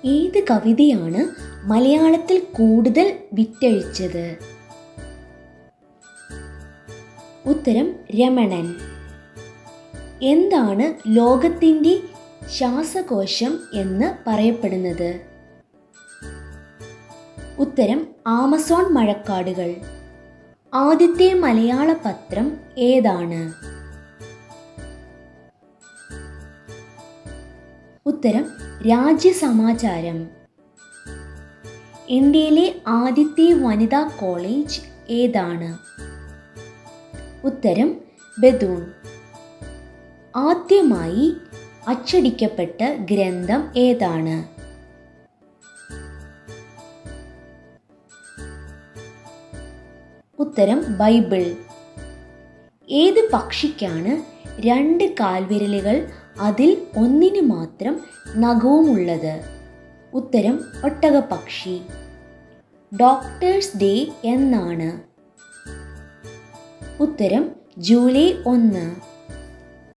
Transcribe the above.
ഏത് കവിതയാണ് മലയാളത്തിൽ കൂടുതൽ വിറ്റഴിച്ചത്? ഉത്തരം രമണൻ. എന്താണ് ലോകത്തിൻ്റെ ശ്വാസകോശം എന്ന് പറയപ്പെടുന്നത്? ഉത്തരം ആമസോൺ മഴക്കാടുകൾ. ആദ്യത്തെ മലയാള പത്രം ഏതാണ്? ഉത്തരം രാജ്യസമാചാരം. ഇന്ത്യയിലെ ആദ്യത്തെ വനിതാ കോളേജ് ഏതാണ്? ഉത്തരം ബഥൂൺ. ആദ്യമായി അച്ചടിക്കപ്പെട്ട ഗ്രന്ഥം ഏതാണ്? ഉത്തരം ബൈബിൾ. ഏത് പക്ഷിക്കാണ് 2 കാൽവിരലുകൾ, അതിൽ ഒന്നിന് മാത്രം നഖവുമുള്ളത്? ഉത്തരം ഒട്ടകപ്പക്ഷി. ഡോക്ടേഴ്സ് ഡേ എന്നാണ്? ഉത്തരം ജൂലൈ 1.